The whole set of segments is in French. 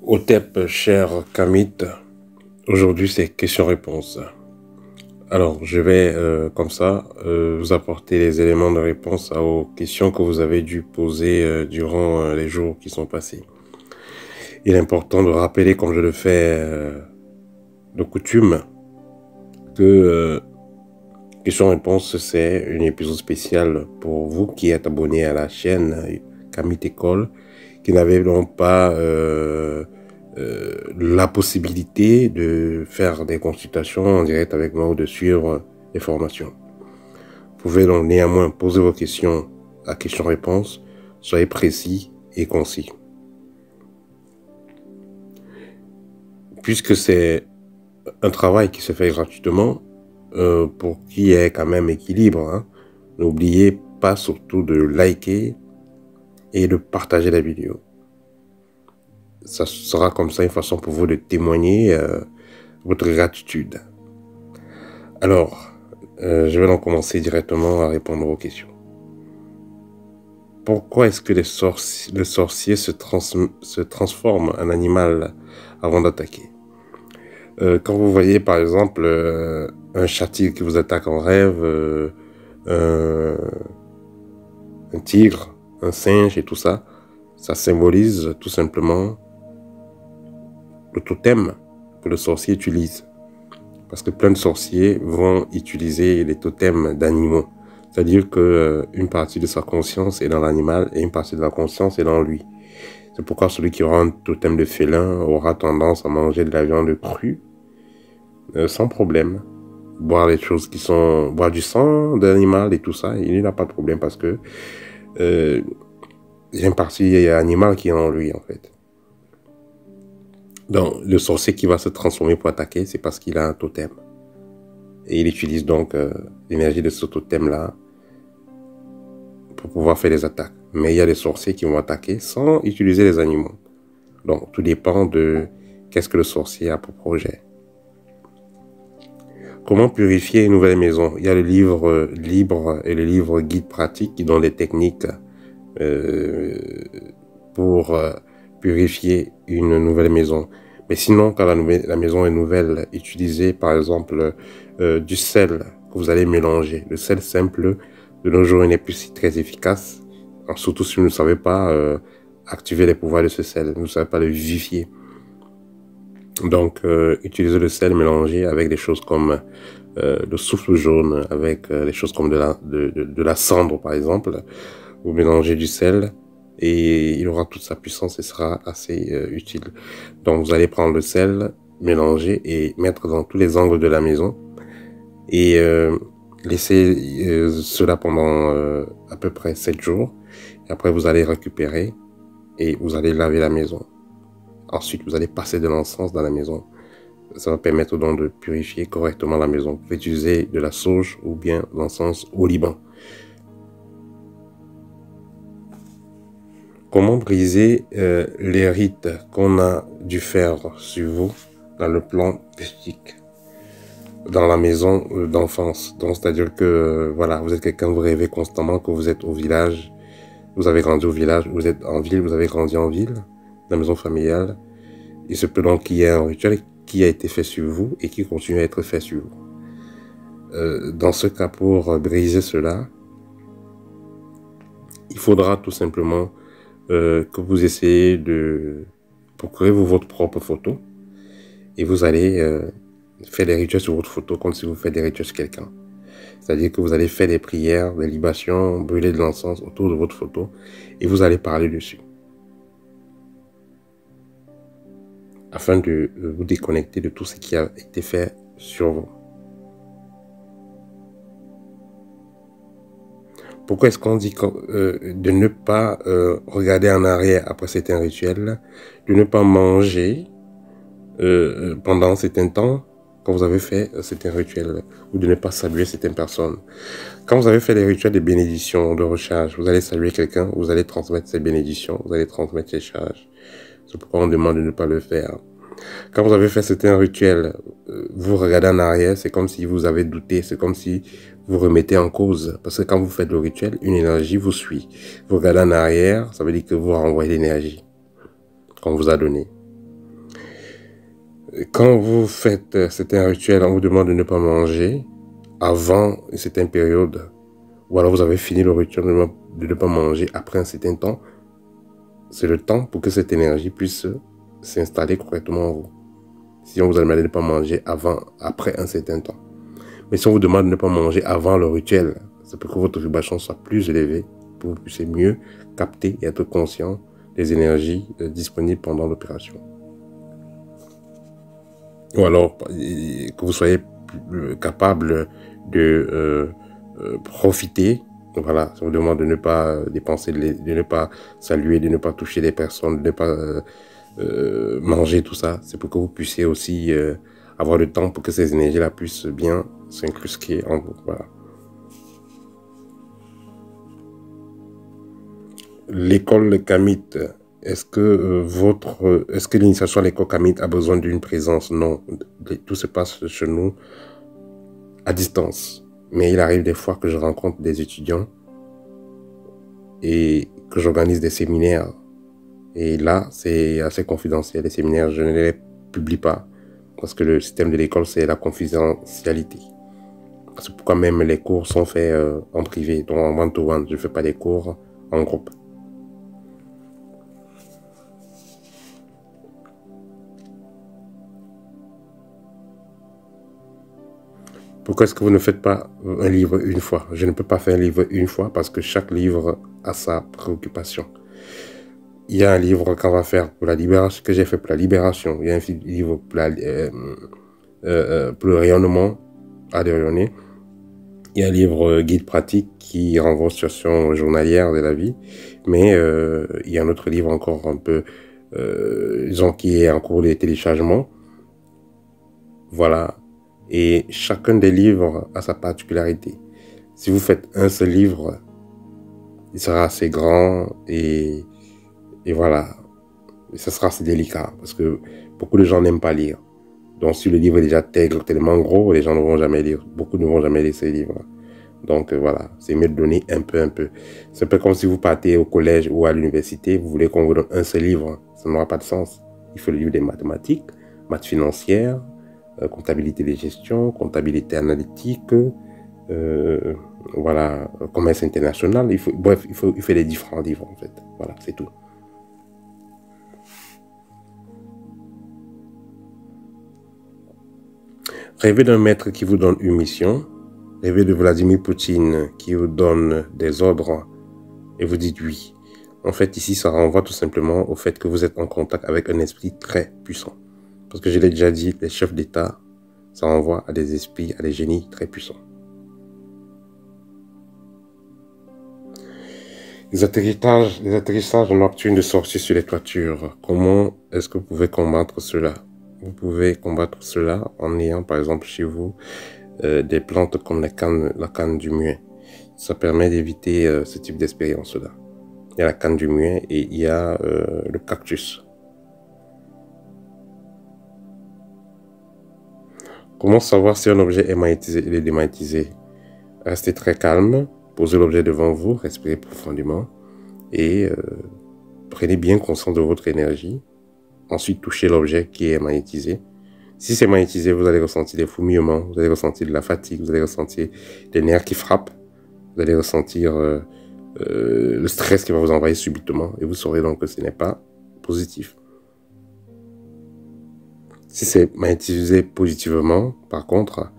Otep, cher Kamit, aujourd'hui c'est question-réponse. Alors je vais comme ça vous apporter les éléments de réponse aux questions que vous avez dû poser durant les jours qui sont passés. Il est important de rappeler, comme je le fais de coutume, que question-réponse c'est un épisode spécial pour vous qui êtes abonnés à la chaîne Kamit École, qui n'avez donc pas la possibilité de faire des consultations en direct avec moi ou de suivre les formations. Vous pouvez donc néanmoins poser vos questions à questions-réponses, soyez précis et concis. Puisque c'est un travail qui se fait gratuitement, pour qu'il y ait quand même équilibre, hein, n'oubliez pas surtout de liker et de partager la vidéo. Ça sera comme ça une façon pour vous de témoigner votre gratitude. Alors, je vais donc commencer directement à répondre aux questions. Pourquoi est-ce que le sorcier se transforme en animal avant d'attaquer? Quand vous voyez par exemple un chat-tigre qui vous attaque en rêve, un tigre, un singe et tout ça, ça symbolise tout simplement le totem que le sorcier utilise. Parce que plein de sorciers vont utiliser les totems d'animaux. C'est-à-dire qu'une partie de sa conscience est dans l'animal et une partie de la conscience est dans lui. C'est pourquoi celui qui aura un totem de félin aura tendance à manger de la viande crue sans problème. Boire les choses qui sont... boire du sang d'animal et tout ça, il n'a pas de problème parce que il y a une partie animale qui est en lui en fait. Donc, le sorcier qui va se transformer pour attaquer, c'est parce qu'il a un totem. Et il utilise donc l'énergie de ce totem-là pour pouvoir faire des attaques. Mais il y a des sorciers qui vont attaquer sans utiliser les animaux. Donc, tout dépend de qu'est-ce que le sorcier a pour projet. Comment purifier une nouvelle maison? Il y a le livre libre et le livre guide pratique qui donnent des techniques pour purifier une nouvelle maison. Mais sinon, quand la maison est nouvelle, utilisez par exemple du sel que vous allez mélanger. Le sel simple, de nos jours, il n'est plus très efficace. Alors, surtout si vous ne savez pas activer les pouvoirs de ce sel, vous ne savez pas le vivifier. Donc, utilisez le sel mélangé avec des choses comme le souffle jaune, avec des choses comme de la cendre par exemple. Vous mélangez du sel et il aura toute sa puissance et sera assez utile. Donc vous allez prendre le sel, mélanger et mettre dans tous les angles de la maison et laisser cela pendant à peu près 7 jours. Et après vous allez récupérer et vous allez laver la maison. Ensuite vous allez passer de l'encens dans la maison. Ça va permettre donc de purifier correctement la maison. Vous pouvez utiliser de la sauge ou bien l'encens au Liban. Comment briser les rites qu'on a dû faire sur vous dans le plan physique, dans la maison d'enfance. Donc c'est-à-dire que voilà, vous êtes quelqu'un, vous rêvez constamment que vous êtes au village, vous avez grandi au village, vous êtes en ville, vous avez grandi en ville, dans la maison familiale. Il se peut donc qu'il y ait un rituel qui a été fait sur vous et qui continue à être fait sur vous. Dans ce cas, pour briser cela, il faudra tout simplement que vous essayez de procurer votre propre photo et vous allez faire des rituels sur votre photo comme si vous faites des rituels sur quelqu'un. C'est-à-dire que vous allez faire des prières, des libations, brûler de l'encens autour de votre photo et vous allez parler dessus. Afin de vous déconnecter de tout ce qui a été fait sur vous. Pourquoi est-ce qu'on dit de ne pas regarder en arrière après certains rituels, de ne pas manger pendant certains temps quand vous avez fait certains rituels, ou de ne pas saluer certaines personnes? Quand vous avez fait des rituels de bénédiction, de recharge, vous allez saluer quelqu'un, vous allez transmettre ses bénédictions, vous allez transmettre ses charges. C'est pourquoi on demande de ne pas le faire. Quand vous avez fait certains rituels, vous regardez en arrière, c'est comme si vous avez douté, c'est comme si vous remettez en cause. Parce que quand vous faites le rituel, une énergie vous suit. Vous regardez en arrière, ça veut dire que vous renvoyez l'énergie qu'on vous a donnée. Quand vous faites certains rituels, on vous demande de ne pas manger avant une certaine période, ou alors vous avez fini le rituel de ne pas manger après un certain temps, c'est le temps pour que cette énergie puisse s'installer correctement en vous. Si on vous a demandé de ne pas manger après un certain temps. Mais si on vous demande de ne pas manger avant le rituel, c'est pour que votre vibration soit plus élevée, pour que vous puissiez mieux capter et être conscient des énergies disponibles pendant l'opération. Ou alors que vous soyez capable de profiter. Voilà, ça vous demande de ne pas dépenser, de ne pas saluer, de ne pas toucher les personnes, de ne pas manger tout ça. C'est pour que vous puissiez aussi avoir le temps pour que ces énergies-là puissent bien s'incruster en vous. Voilà. L'école Kamit, est-ce que l'initiation à l'école Kamit a besoin d'une présence? Non, tout se passe chez nous à distance. Mais il arrive des fois que je rencontre des étudiants et que j'organise des séminaires. Et là, c'est assez confidentiel. Les séminaires, je ne les publie pas parce que le système de l'école, c'est la confidentialité. C'est pourquoi même les cours sont faits en privé, donc en one-to-one. Je ne fais pas des cours en groupe. Pourquoi est-ce que vous ne faites pas un livre une fois? Je ne peux pas faire un livre une fois parce que chaque livre a sa préoccupation. Il y a un livre qu'on va faire pour la libération, que j'ai fait pour la libération. Il y a un livre pour, pour le rayonnement, à rayonner. Il y a un livre guide pratique qui renvoie aux situations journalières de la vie. Mais il y a un autre livre encore un peu, disons, qui est en cours de téléchargement. Voilà. Et chacun des livres a sa particularité. Si vous faites un seul livre, il sera assez grand et voilà. Et ça sera assez délicat parce que beaucoup de gens n'aiment pas lire. Donc si le livre est déjà tellement gros, les gens ne vont jamais lire. Beaucoup ne vont jamais lire ces livres. Donc voilà, c'est mieux de donner un peu. C'est un peu comme si vous partez au collège ou à l'université, vous voulez qu'on vous donne un seul livre. Ça n'aura pas de sens. Il faut le livre des mathématiques, maths financières, comptabilité de gestion, comptabilité analytique, voilà, commerce international. Bref, il faut les différents livres en fait. Voilà, c'est tout. Rêvez d'un maître qui vous donne une mission. Rêvez de Vladimir Poutine qui vous donne des ordres et vous dites oui. En fait, ici, ça renvoie tout simplement au fait que vous êtes en contact avec un esprit très puissant. Parce que je l'ai déjà dit, les chefs d'État, ça renvoie à des esprits, à des génies très puissants. Les atterrissages nocturnes de sorciers sur les toitures. Comment est-ce que vous pouvez combattre cela? Vous pouvez combattre cela en ayant, par exemple, chez vous, des plantes comme la canne du muet. Ça permet d'éviter ce type d'expérience-là. Il y a la canne du muet et il y a le cactus. Comment savoir si un objet est magnétisé et démagnétisé? Restez très calme, posez l'objet devant vous, respirez profondément et prenez bien conscience de votre énergie. Ensuite, touchez l'objet qui est magnétisé. Si c'est magnétisé, vous allez ressentir des fourmillements, vous allez ressentir de la fatigue, vous allez ressentir des nerfs qui frappent, vous allez ressentir le stress qui va vous envahir subitement et vous saurez donc que ce n'est pas positif. Si c'est magnétisé positivement, par contre,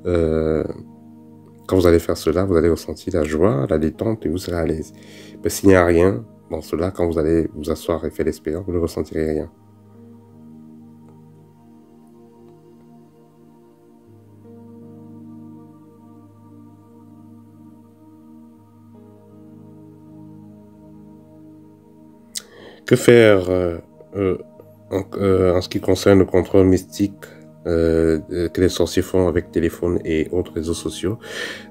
quand vous allez faire cela, vous allez ressentir la joie, la détente et vous serez à l'aise. Mais s'il n'y a rien dans cela, quand vous allez vous asseoir et faire l'expérience, vous ne ressentirez rien. Que faire en ce qui concerne le contrôle mystique que les sorciers font avec téléphone et autres réseaux sociaux?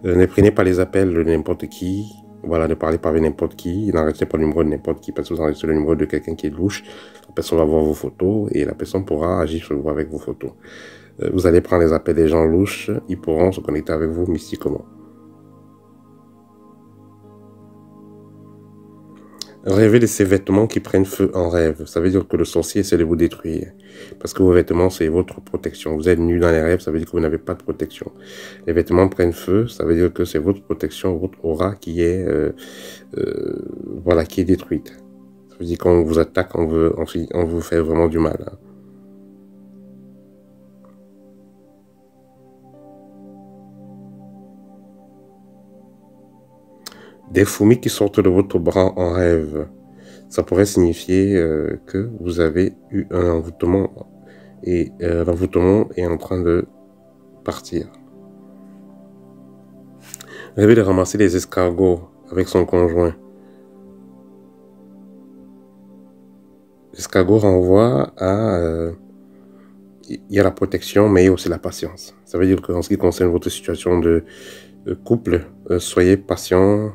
Ne prenez pas les appels de n'importe qui. Voilà, ne parlez pas avec n'importe qui. N'enregistrez pas le numéro de n'importe qui parce que vous enregistrez le numéro de quelqu'un qui est louche. La personne va voir vos photos et la personne pourra agir sur vous avec vos photos. Vous allez prendre les appels des gens louches. Ils pourront se connecter avec vous mystiquement. Rêver de ces vêtements qui prennent feu en rêve. Ça veut dire que le sorcier essaie de vous détruire. Parce que vos vêtements, c'est votre protection. Vous êtes nu dans les rêves, ça veut dire que vous n'avez pas de protection. Les vêtements prennent feu, ça veut dire que c'est votre protection, votre aura qui est, voilà, qui est détruite. Ça veut dire qu'on vous attaque, on vous fait vraiment du mal. Hein. Des fourmis qui sortent de votre bras en rêve. Ça pourrait signifier que vous avez eu un envoûtement et l'envoûtement est en train de partir. Rêver de ramasser des escargots avec son conjoint. L'escargot renvoie à... il y a la protection, mais il y a aussi la patience. Ça veut dire qu'en ce qui concerne votre situation de couple, soyez patient,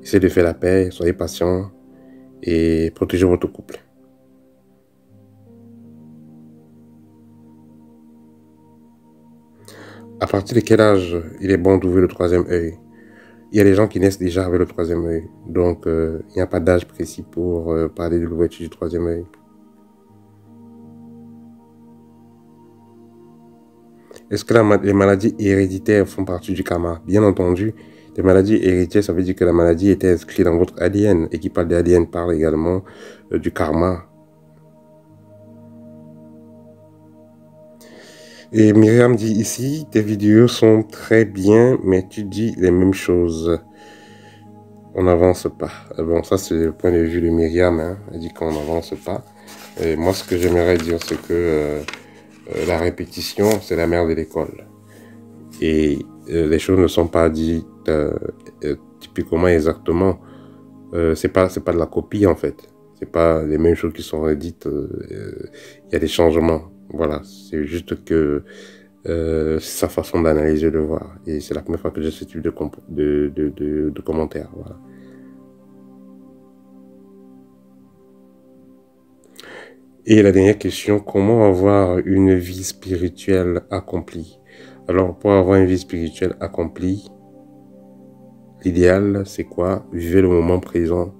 essayez de faire la paix, soyez patient et protégez votre couple. À partir de quel âge il est bon d'ouvrir le troisième œil? Il y a des gens qui naissent déjà avec le troisième œil. Donc, il n'y a pas d'âge précis pour parler de l'ouverture du troisième œil. Est-ce que les maladies héréditaires font partie du karma? Bien entendu, les maladies héréditaires, ça veut dire que la maladie était inscrite dans votre ADN. Et qui parle d'ADN parle également du karma. Et Myriam dit ici, tes vidéos sont très bien, mais tu dis les mêmes choses. On n'avance pas. Bon, ça c'est le point de vue de Myriam. Hein. Elle dit qu'on n'avance pas. Et moi, ce que j'aimerais dire, c'est que la répétition, c'est la mère de l'école. Et les choses ne sont pas dites typiquement exactement. C'est pas de la copie en fait. C'est pas les mêmes choses qui sont dites. Il y a des changements. Voilà, c'est juste que c'est sa façon d'analyser le voir. Et c'est la première fois que j'ai ce type de commentaires. Voilà. Et la dernière question, comment avoir une vie spirituelle accomplie? Alors, pour avoir une vie spirituelle accomplie, l'idéal, c'est quoi? Vivez le moment présent.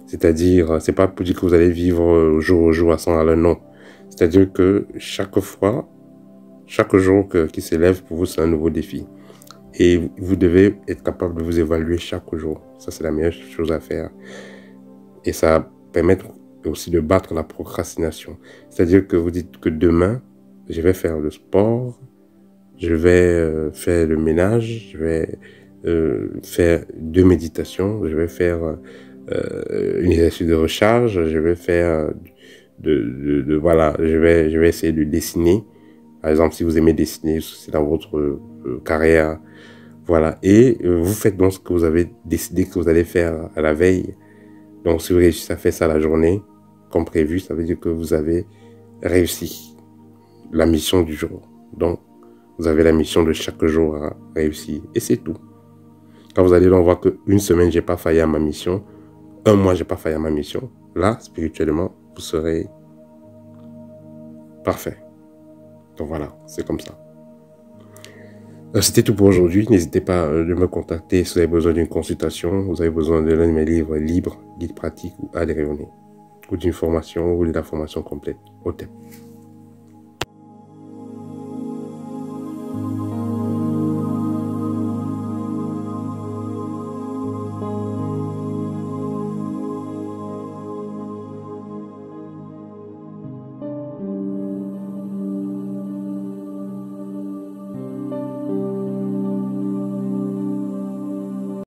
C'est-à-dire, c'est pas pour dire que vous allez vivre jour au jour à 100 à l'heure, non. C'est-à-dire que chaque fois, chaque jour qui s'élève, pour vous, c'est un nouveau défi. Et vous devez être capable de vous évaluer chaque jour. Ça, c'est la meilleure chose à faire. Et ça va permettre aussi de battre la procrastination. C'est-à-dire que vous dites que demain, je vais faire le sport, je vais faire le ménage, je vais faire 2 méditations, je vais faire une exercice de recharge, je vais faire voilà, je vais essayer de dessiner. Par exemple, si vous aimez dessiner, c'est dans votre carrière, voilà. Et vous faites donc ce que vous avez décidé que vous allez faire à la veille. Donc, si vous réussissez à faire ça la journée, comme prévu, ça veut dire que vous avez réussi la mission du jour. Donc, vous avez la mission de chaque jour à réussir. Et c'est tout. Quand vous allez donc voir qu'une semaine, j'ai pas failli à ma mission, un mois, j'ai pas failli à ma mission, là, spirituellement, vous serez parfait. Donc voilà, c'est comme ça. C'était tout pour aujourd'hui. N'hésitez pas à me contacter si vous avez besoin d'une consultation, vous avez besoin de l'un de mes livres libres, guides pratiques ou à les rayonner, ou d'une formation ou de la formation complète au thème.